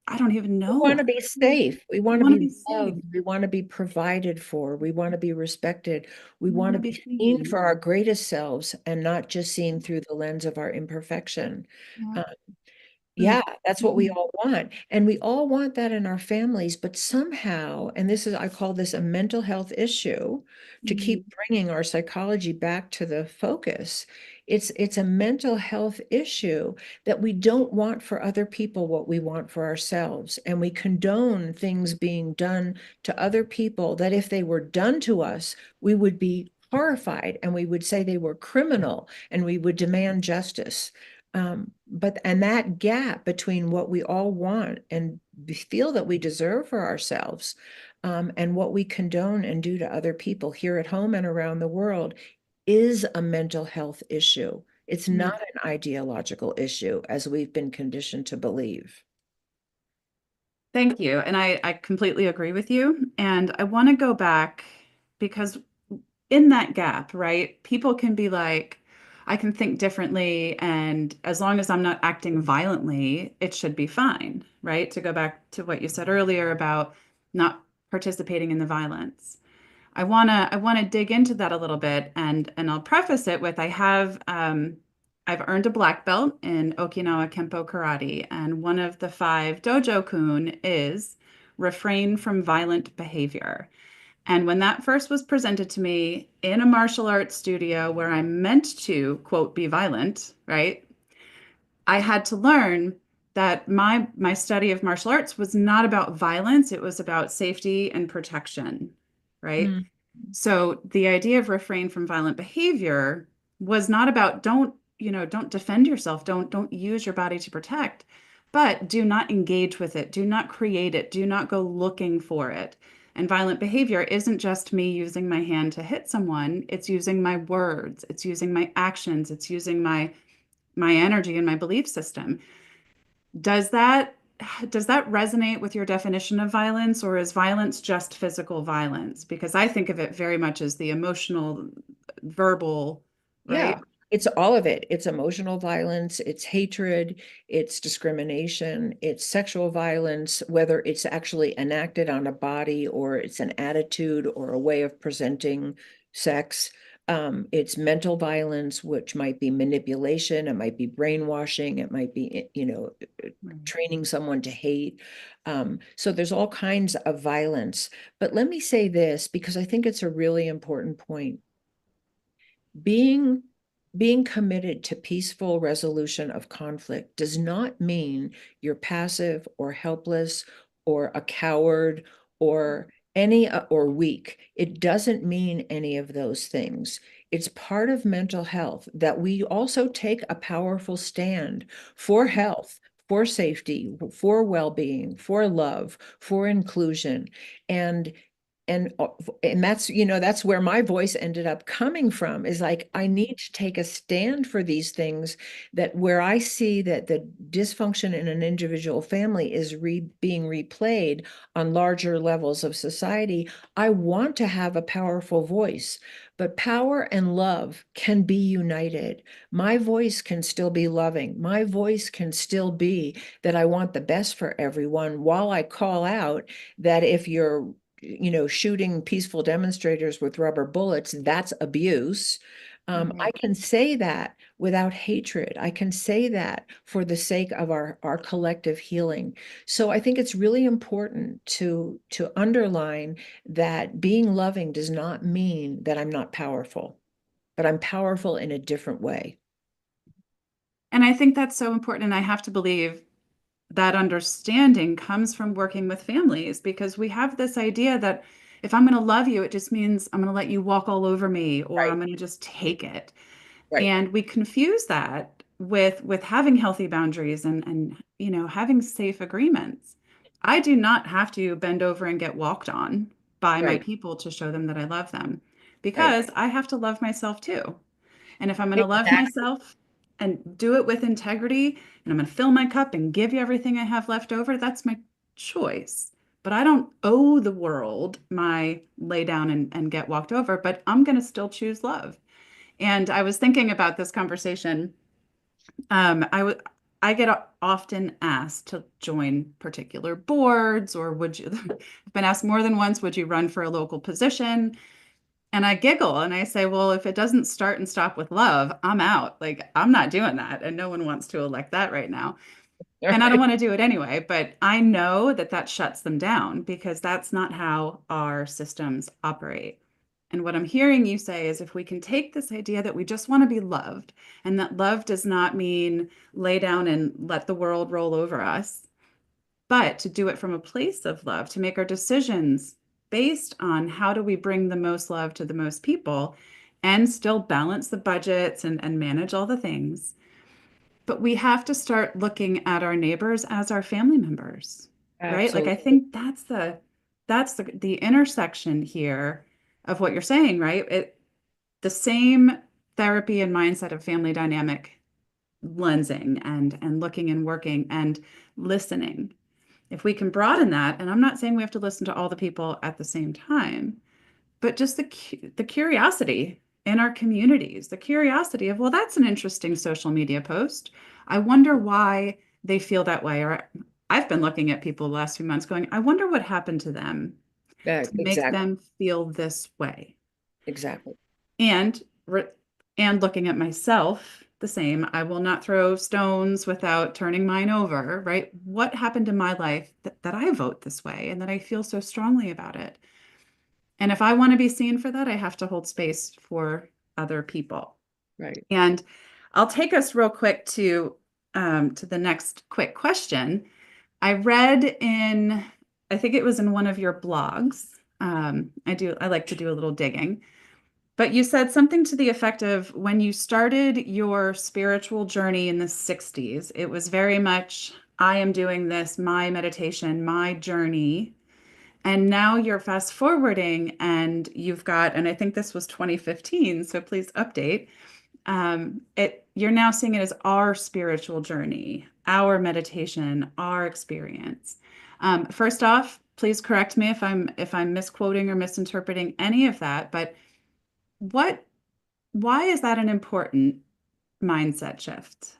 I don't even We know. want to be safe. We We want to want to be be safe. loved. We want to be provided for. We want to be respected. We We want want to to be be seen seen. for our greatest selves and not just seen through the lens of our imperfection. Yeah. Uh, Mm. Yeah, that's what we all want. And we all want that in our families, but somehow, and this is, I call this a mental health issue, to Mm. keep bringing our psychology back to the focus. It's a mental health issue that we don't want for other people what we want for ourselves. And we condone things being done to other people that if they were done to us, we would be horrified and we would say they were criminal and we would demand justice. But and that gap between what we all want and feel that we deserve for ourselves, and what we condone and do to other people here at home and around the world is a mental health issue. It's not Mm. an ideological issue, as we've been conditioned to believe. Thank you. And I completely agree with you. And I want to go back because in that gap, right, people can be like, I can think differently. And as long as I'm not acting violently, it should be fine, right? To go back to what you said earlier about not participating in the violence. I wanna dig into that a little bit, and I'll preface it with I've earned a black belt in Okinawa Kempo Karate, and one of the five dojo kun is refrain from violent behavior. And when that first was presented to me in a martial arts studio where I'm meant to, quote, be violent, right? I had to learn that my study of martial arts was not about violence, it was about safety and protection, right? Mm. So the idea of refrain from violent behavior was not about don't defend yourself, don't use your body to protect, but do not engage with it, do not create it, do not go looking for it. And violent behavior isn't just me using my hand to hit someone, it's using my words, it's using my actions, it's using my energy and my belief system. Does that does that resonate with your definition of violence, or is violence just physical violence? Because I think of it very much as the emotional, verbal, Yeah, right? it's all of it. It's emotional violence, it's hatred, it's discrimination, it's sexual violence, whether it's actually enacted on a body or it's an attitude or a way of presenting sex. It's mental violence, which might be manipulation, it might be brainwashing, it might be, Right. training someone to hate. So there's all kinds of violence. But let me say this, because I think it's a really important point. Being committed to peaceful resolution of conflict does not mean you're passive or helpless or a coward or any or weak. It doesn't mean any of those things. It's part of mental health that we also take a powerful stand for health, for safety, for well-being, for love, for inclusion. And and uh, and that's where my voice ended up coming from, is like I need to take a stand for these things, that where I see that the dysfunction in an individual family is being replayed on larger levels of society. I want to have a powerful voice, but power and love can be united. My voice can still be loving, my voice can still be that I want the best for everyone, while I call out that if you're shooting peaceful demonstrators with rubber bullets, that's abuse. I Right. can say that without hatred. I can say that for the sake of our collective healing. So I think it's really important to underline that being loving does not mean that I'm not powerful, but I'm powerful in a different way. And I think that's so important. And I have to believe that understanding comes from working with families because we have this idea that if I'm going to love you, it just means I'm going to let you walk all over me or Right, I'm going to just take it. right. And we confuse that with having healthy boundaries and having safe agreements. I do not have to bend over and get walked on by my Right, people to show them that I love them right. because I have to love myself too. And if I'm going to love Exactly. myself and do it with integrity, and I'm going to fill my cup and give you everything I have left over, that's my choice. But I don't owe the world my lay down and get walked over, but I'm going to still choose love. And I was thinking about this conversation. I get often asked to join particular boards, or would you, I've been asked more than once, would you run for a local position? And I giggle and I say, well, if it doesn't start and stop with love, I'm out. Like, I'm not doing that. And no one wants to elect that right now. All And I don't right. want to do it anyway. But I know that that shuts them down because that's not how our systems operate. And what I'm hearing you say is if we can take this idea that we just want to be loved and that love does not mean lay down and let the world roll over us, but to do it from a place of love, to make our decisions based on how do we bring the most love to the most people and still balance the budgets and manage all the things. But we have to start looking at our neighbors as our family members, right? Like I Absolutely. think that's the intersection here of what you're saying, right? The same therapy and mindset of family dynamic lensing and looking and working and listening, if we can broaden that, and I'm not saying we have to listen to all the people at the same time, but just the curiosity in our communities, the curiosity of, well, that's an interesting social media post. I wonder why they feel that way. Or I've been looking at people the last few months going, I wonder what happened to them Yeah, to make exactly. them feel this way. Exactly. And and looking at myself the same. I will not throw stones without turning mine over, right? What happened in my life that I vote this way and that I feel so strongly about it? And if I want to be seen for that, I have to hold space for other people. Right. And I'll take us real quick to the next quick question. I read in, I think it was in one of your blogs. I like to do a little digging. But you said something to the effect of when you started your spiritual journey in the 60s, it was very much, I am doing this, my meditation, my journey. And now you're fast forwarding and you've got, and I think this was 2015, so please update. You're now seeing it as our spiritual journey, our meditation, our experience. First off, please correct me if I'm misquoting or misinterpreting any of that, but what why is that an important mindset shift?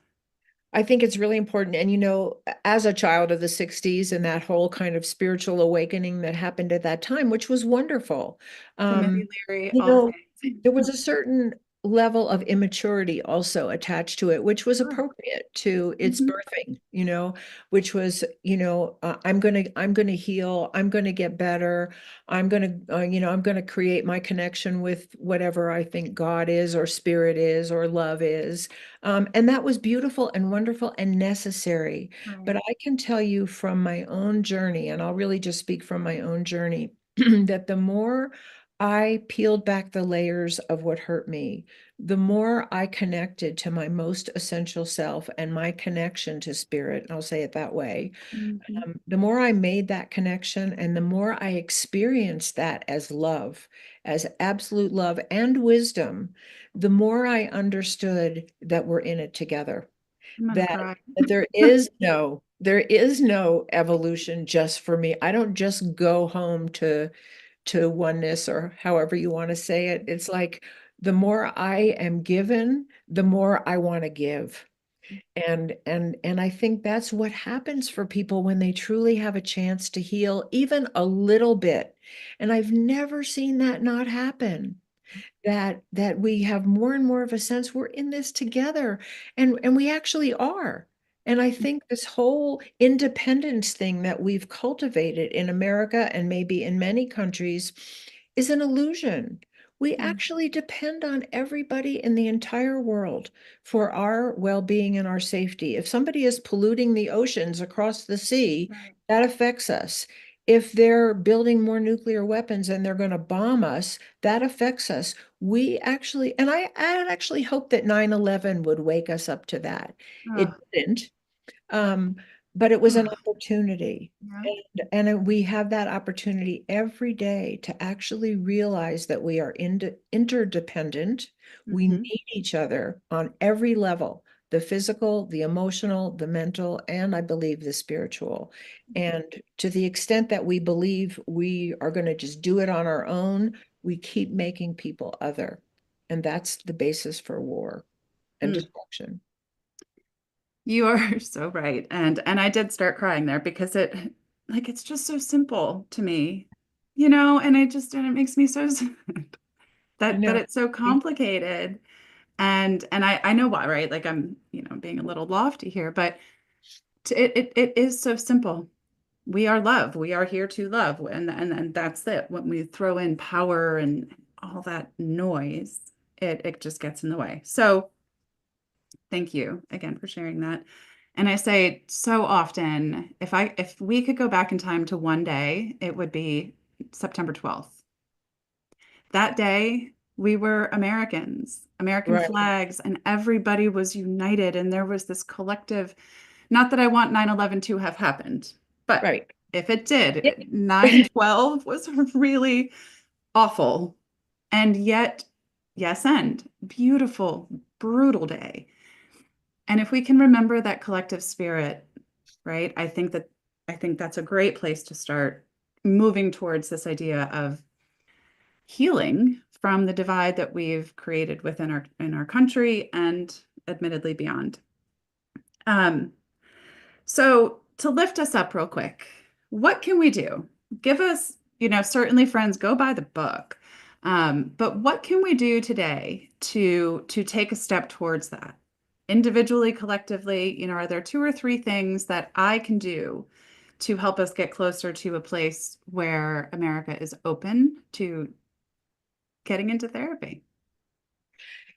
I think it's really important. And, as a child of the 60s and that whole kind of spiritual awakening that happened at that time, which was wonderful, Timothy um, Leary, you all know, things. there was a certain level of immaturity also attached to it, which was Sure. appropriate to its Mhm. birthing, which was, I'm gonna heal, I'm gonna get better, I'm gonna create my connection with whatever I think God is or spirit is or love is. And that was beautiful and wonderful and necessary. But Right. I can tell you from my own journey, and I'll really just speak from my own journey, that the more I peeled back the layers of what hurt me, the more I connected to my most essential self and my connection to spirit, and I'll say it that way, Mhm. the more I made that connection and the more I experienced that as love, as absolute love and wisdom, the more I understood that we're in it together. I'm gonna That, cry. that there is no evolution just for me. I don't just go home to oneness or however you want to say it. It's like the more I am given, the more I want to give. And I think that's what happens for people when they truly have a chance to heal even a little bit. And I've never seen that not happen. That we have more and more of a sense we're in this together, and we actually are. And I think this whole independence thing that we've cultivated in America and maybe in many countries is an illusion. We Mm. actually depend on everybody in the entire world for our well-being and our safety. If somebody is polluting the oceans across the sea, Right. that affects us. if they're building more nuclear weapons and they're going to bomb us, that affects us. We actually, and I actually hope that 9/11 would wake us up to that. It Oh, didn't, um, but it was an oh, opportunity. yeah. And we have that opportunity every day to actually realize that we are interdependent. We Hmm. need each other on every level, the physical, the emotional, the mental, and I believe the spiritual. And to the extent that we believe we are going to just do it on our own, we keep making people other. And that's the basis for war and Mm. destruction. You are so right. And I did start crying there because it's just so simple to me, and it makes me so sad I that know. it's so complicated. And I know why, right? Like I'm, being a little lofty here, but it is so simple. We are love. We are here to love. And that's it. When we throw in power and all that noise, it just gets in the way. So thank you again for sharing that. And I say so often, if we could go back in time to one day, it would be September 12th. That day, we were Americans, American Right, flags, and everybody was united. And there was this collective, not that I want 9/11 to have happened, but right. if it Yeah. did, 9/12 was really awful. And yet, yes, and beautiful, brutal day. And if we can remember that collective spirit, right, I think that's a great place to start moving towards this idea of healing from the divide that we've created within our country and admittedly beyond. Um, so to lift us up real quick, what can we do? Give us, certainly friends, go buy the book. But what can we do today to take a step towards that? Individually, collectively, are there two or three things that I can do to help us get closer to a place where America is open to getting into therapy?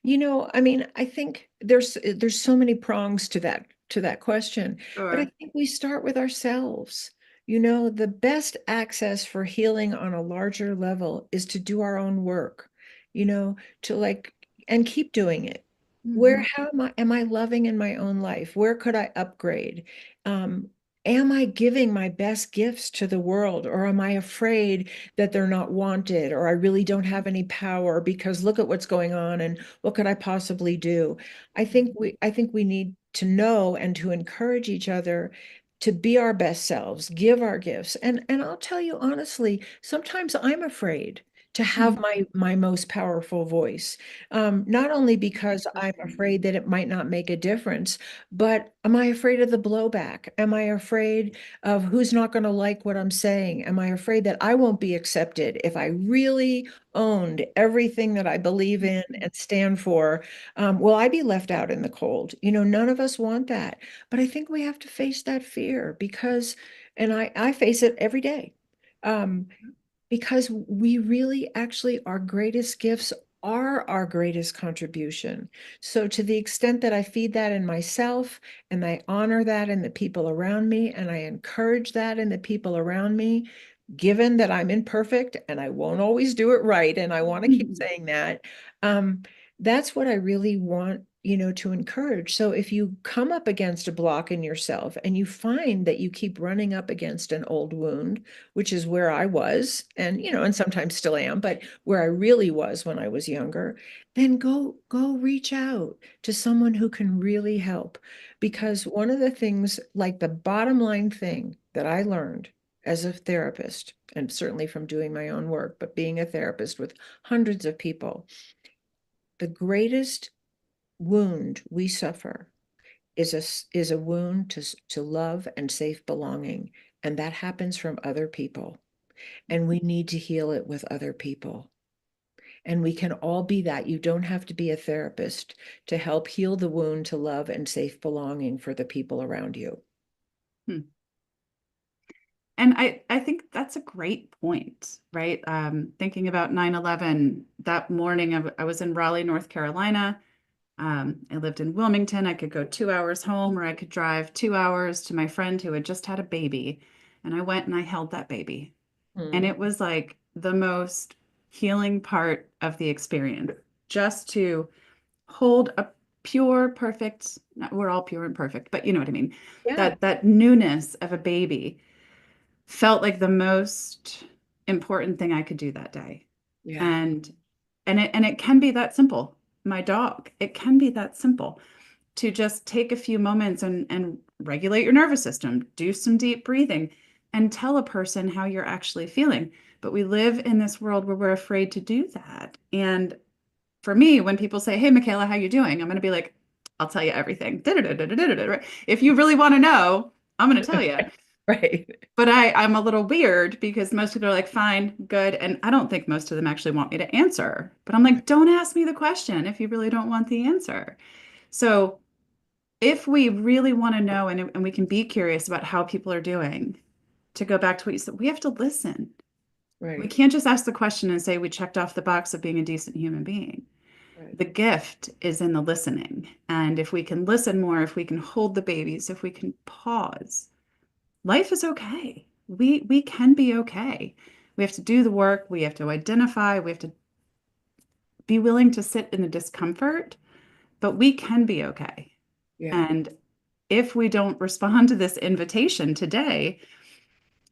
I mean, I think there's so many prongs to that question, but I Sure. think we start with ourselves. The best access for healing on a larger level is to do our own work, to like and keep doing it. Hmm. How am I loving in my own life? Where could I upgrade? Um, am I giving my best gifts to the world, or am I afraid that they're not wanted, or I really don't have any power because look at what's going on and what could I possibly do? I think we need to know and to encourage each other to be our best selves, give our gifts. And I'll tell you honestly, sometimes I'm afraid to have my most powerful voice. Not only because I'm afraid that it might not make a difference, but am I afraid of the blowback? Am I afraid of who's not going to like what I'm saying? Am I afraid that I won't be accepted if I really owned everything that I believe in and stand for? Will I be left out in the cold? None of us want that. But I think we have to face that fear and I face it every day. Um, because we really actually, our greatest gifts are our greatest contribution. So, to the extent that I feed that in myself and I honor that in the people around me and I encourage that in the people around me, given that I'm imperfect and I won't always do it right, and I want to keep saying that, um, that's what I really want, to encourage. So if you come up against a block in yourself and you find that you keep running up against an old wound, which is where I was, and sometimes still am, but where I really was when I was younger, then go reach out to someone who can really help. Because one of the things, like the bottom line thing that I learned as a therapist, and certainly from doing my own work, but being a therapist with hundreds of people, the greatest wound we suffer is a wound to love and safe belonging, and that happens from other people, and we need to heal it with other people. And we can all be that. You don't have to be a therapist to help heal the wound to love and safe belonging for the people around you. Hmm. And I think that's a great point, right? Thinking about 9/11, that morning, I was in Raleigh, North Carolina. I lived in Wilmington. I could go 2 hours home, or I could drive 2 hours to my friend who had just had a baby. And I went and I held that baby. And Mm. it was like the most healing part of the experience, just to hold a pure, perfect, we're all pure and perfect, but you know what I mean? Yeah. That newness of a baby felt like the most important thing I could do that day. Yeah. And and it can be that simple. My dog, it can be that simple to just take a few moments and regulate your nervous system, do some deep breathing, and tell a person how you're actually feeling. But we live in this world where we're afraid to do that. And for me, when people say, "Hey, Michaela, how you doing?" I'm going to be like, "I'll tell you everything." Right? If you really want to know, I'm going to tell you. Right. But I'm a little weird because most people are like, "Fine, good." And I don't think most of them actually want me to answer. But I'm like, "Don't ask me the question if you really don't want the answer." So if we really want to know and we can be curious about how people are doing, to go back to what you said, we have to listen. We Right. can't just ask the question and say we checked off the box of being a decent human being. Right. The gift is in the listening. And if we can listen more, if we can hold the babies, if we can pause, life is okay. We can be okay. We have to do the work, we have to identify, we have to be willing to sit in the discomfort, but we can be okay. Yeah. And if we don't respond to this invitation today,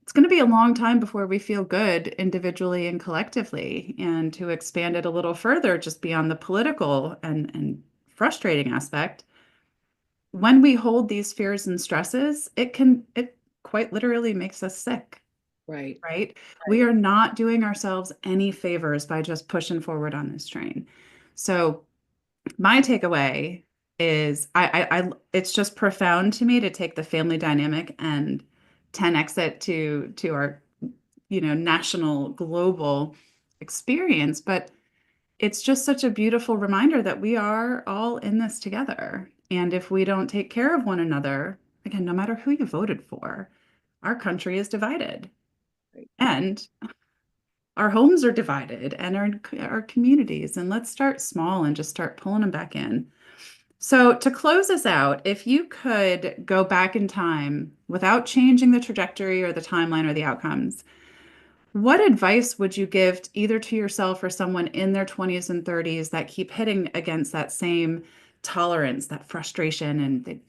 it's going to be a long time before we feel good individually and collectively. And to expand it a little further, just beyond the political and frustrating aspect, when we hold these fears and stresses, it quite literally makes us sick, Right. right? We are not doing ourselves any favors by just pushing forward on this train. So my takeaway is it's just profound to me to take the family dynamic and 10x it to our, national, global experience. But it's just such a beautiful reminder that we are all in this together. And if we don't take care of one another, again, no matter who you voted for, our country is divided. Right. And our homes are divided and our communities. And let's start small and just start pulling them back in. So, to close us out, if you could go back in time without changing the trajectory or the timeline or the outcomes, what advice would you give either to yourself or someone in their 20s and 30s that keep hitting against that same tolerance, that frustration, and they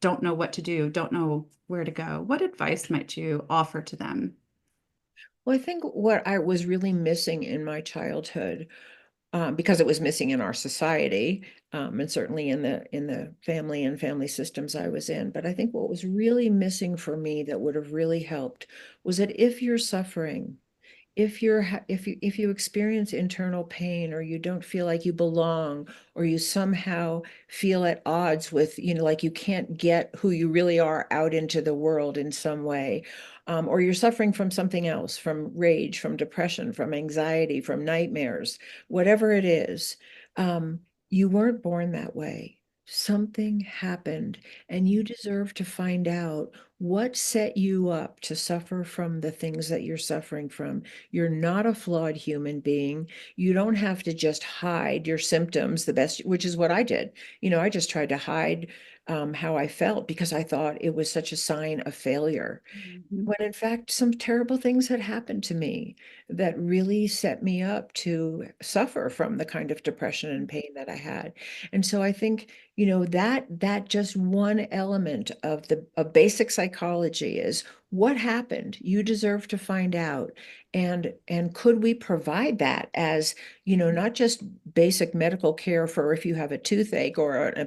don't know what to do, don't know where to go? What advice might you offer to them? Well, I think what I was really missing in my childhood, because it was missing in our society, and certainly in the family and family systems I was in. But I think what was really missing for me that would have really helped was that if you're suffering, if you experience internal pain, or you don't feel like you belong, or you somehow feel at odds with, like you can't get who you really are out into the world in some way, or you're suffering from something else, from rage, from depression, from anxiety, from nightmares, whatever it is, um, you weren't born that way. Something happened, and you deserve to find out what set you up to suffer from the things that you're suffering from. You're not a flawed human being. You don't have to just hide your symptoms the best, which is what I did. I just tried to hide how I felt because I thought it was such a sign of failure, Mhm. when in fact some terrible things had happened to me that really set me up to suffer from the kind of depression and pain that I had. And so I think, that just one element of the of basic psychology is what happened. You deserve to find out. And could we provide that as, not just basic medical care for if you have a toothache or an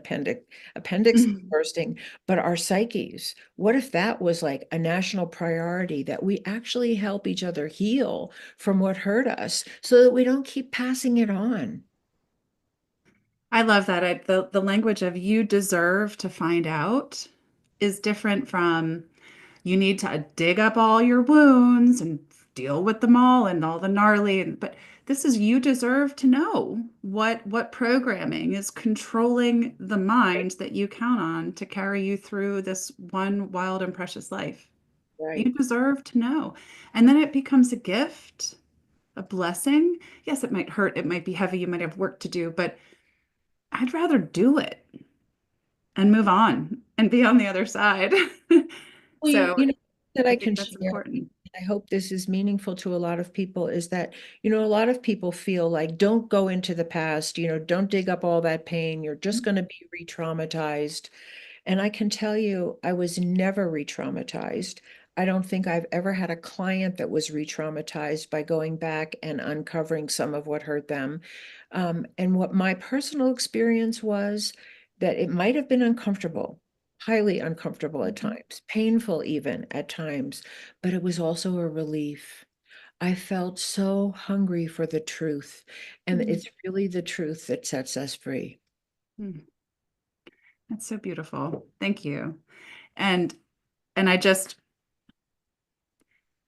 appendix bursting, but our psyches. What if that was like a national priority, that we actually help each other heal from what hurt us so that we don't keep passing it on? I love that. The language of "you deserve to find out" is different from "you need to dig up all your wounds and deal with them all and all the gnarly." But this is, you deserve to know what programming is controlling the Right, mind that you count on to carry you through this one wild and precious life. You right. deserve to know. And then it becomes a gift, a blessing. Yes, it might hurt, it might be heavy, you might have work to do, but I'd rather do it and move on and be on the other side. Well, So, that I I think can that's share, important. I hope this is meaningful to a lot of people, is that, a lot of people feel like, don't go into the past, don't dig up all that pain. You're just going to be re-traumatized. And I can tell you, I was never re-traumatized. I don't think I've ever had a client that was re-traumatized by going back and uncovering some of what hurt them. And what my personal experience was, that it might have been uncomfortable, highly uncomfortable at Mhm. times, painful even at times, but it was also a relief. I felt so hungry for the truth, and Mhm. it's really the truth that sets us free. Mhm. That's so beautiful. Thank you. And and I just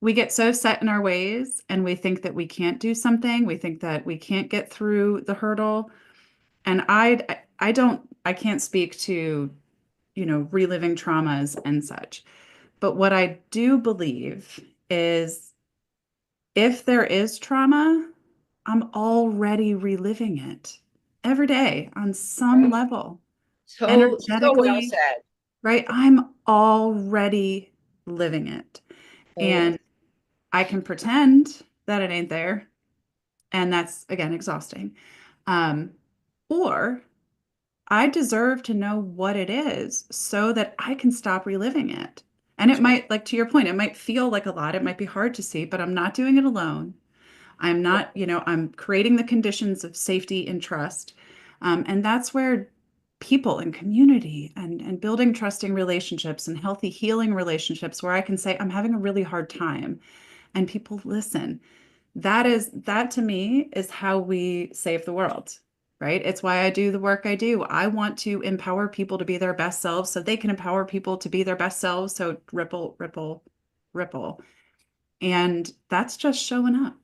we get so set in our ways and we think that we can't do something. We think that we can't get through the hurdle. And I can't speak to, reliving traumas and such. But what I do believe is if there is trauma, I'm already reliving it every day on some Right. level, So well energetically, said. right? I'm already living it. So well. And I can pretend that it ain't there. And that's, again, exhausting. Um, or I deserve to know what it is so that I can stop reliving it. And it That's right. might, like to your point, it might feel like a lot. It might be hard to see, but I'm not doing it alone. I'm not, I'm creating the conditions of safety and trust. And that's where people and community and building trusting relationships and healthy healing relationships where I can say, I'm having a really hard time and people listen. That to me is how we save the world, right? It's why I do the work I do. I want to empower people to be their best selves so they can empower people to be their best selves. So ripple, ripple, ripple. And that's just showing up,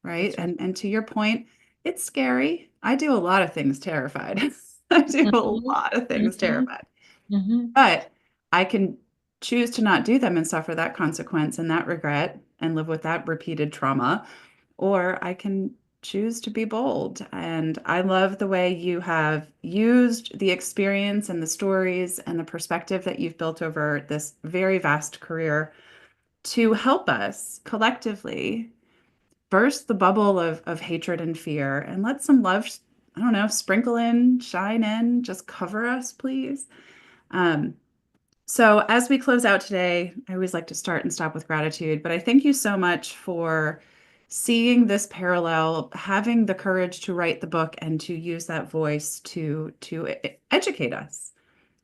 right? That's right. And to your point, it's scary. I do a lot of things terrified. I do a Mhm, lot of things mhm, terrified. mhm. But I can choose to not do them and suffer that consequence and that regret and live with that repeated trauma, or I can choose to be bold. And I love the way you have used the experience and the stories and the perspective that you've built over this very vast career to help us collectively burst the bubble of hatred and fear and let some love, I don't know, sprinkle in, shine in, just cover us, please. Um, so, as we close out today, I always like to start and stop with gratitude, but I thank you so much for seeing this parallel, having the courage to write the book and to use that voice to educate us.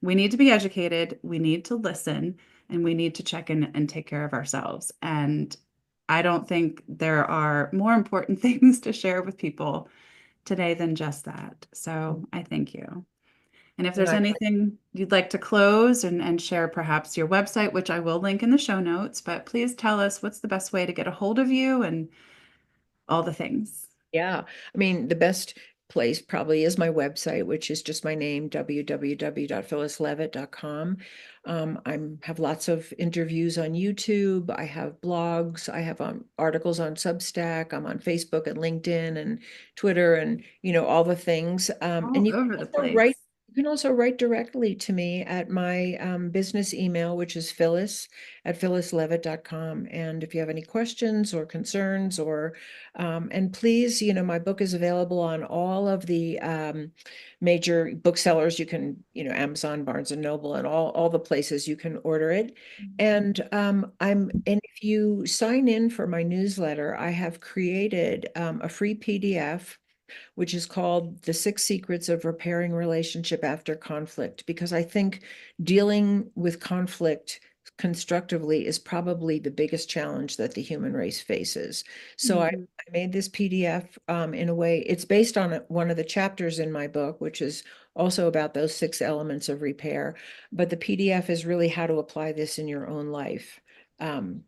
We need to be educated, we need to listen, and we need to check in and take care of ourselves. And I don't think there are more important things to share with people today than just that. So, I thank you. And if And there's I, anything you'd like to close and share perhaps your website, which I will link in the show notes, but please tell us what's the best way to get a hold of you and all the things. yeah, I mean, the best place probably is my website, which is just my name, www.phyllisleavitt.com. I have lots of interviews on YouTube. I have blogs. I have articles on Substack. I'm on Facebook and LinkedIn and Twitter and, all the things. All And over the also write, place. you can also write directly to me at my business email, which is phyllis@phyllisleavitt.com. And if you have any questions or concerns and please, my book is available on all of the major booksellers. You can, Amazon, Barnes and Noble, and all the places you can order it. And if you sign in for my newsletter, I have created a free PDF which is called The Six Secrets of Repairing Relationship After Conflict, because I think dealing with conflict constructively is probably the biggest challenge that the human race faces. So Mhm. I made this PDF in a way, it's based on one of the chapters in my book, which is also about those six elements of repair. But the PDF is really how to apply this in your own life. Um,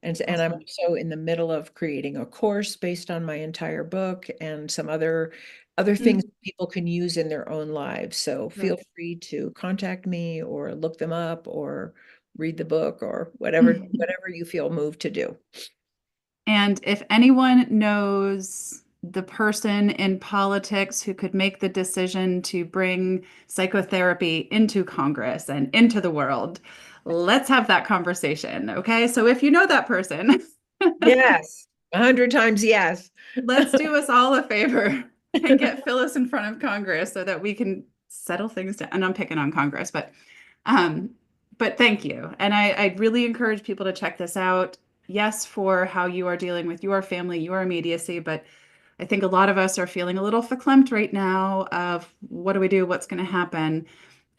and I'm Awesome. also in the middle of creating a course based on my entire book and some other things Mhm. people can use in their own lives. So feel Right. free to contact me or look them up or read the book or whatever you feel moved to do. And if anyone knows the person in politics who could make the decision to bring psychotherapy into Congress and into the world, let's have that conversation. Okay. So if you know that person, Yes, 100 times yes. let's do us all a favor and get Phyllis in front of Congress so that we can settle things down. And I'm picking on Congress, but thank you. And I really encourage people to check this out. Yes, for how you are dealing with your family, your immediacy, but I think a lot of us are feeling a little verklempt right now of what do we do? What's going to happen?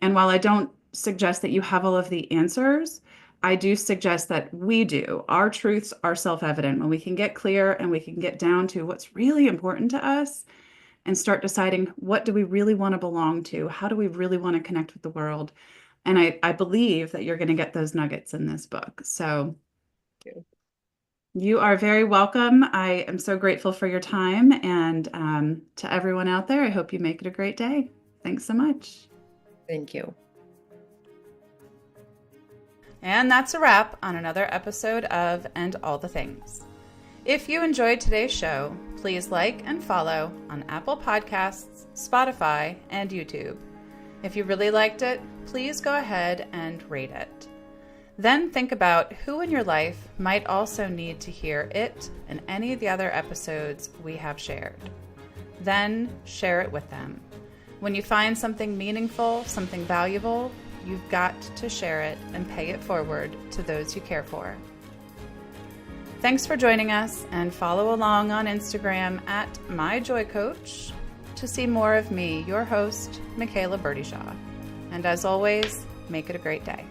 And while I don't suggest that you have all of the answers, I do suggest that we do. Our truths are self-evident. When we can get clear and we can get down to what's really important to us and start deciding what do we really want to belong to? How do we really want to connect with the world? And I believe that you're going to get those nuggets in this book. So you are very welcome. I am so grateful for your time. And to everyone out there, I hope you make it a great day. Thanks so much. Thank you. And that's a wrap on another episode of And All the Things. If you enjoyed today's show, please like and follow on Apple Podcasts, Spotify, and YouTube. If you really liked it, please go ahead and rate it. Then think about who in your life might also need to hear it and any of the other episodes we have shared. Then share it with them. When you find something meaningful, something valuable, you've got to share it and pay it forward to those you care for. Thanks for joining us, and follow along on Instagram at MyJoyCoach to see more of me, your host, Michaela Burdyshaw. And as always, make it a great day.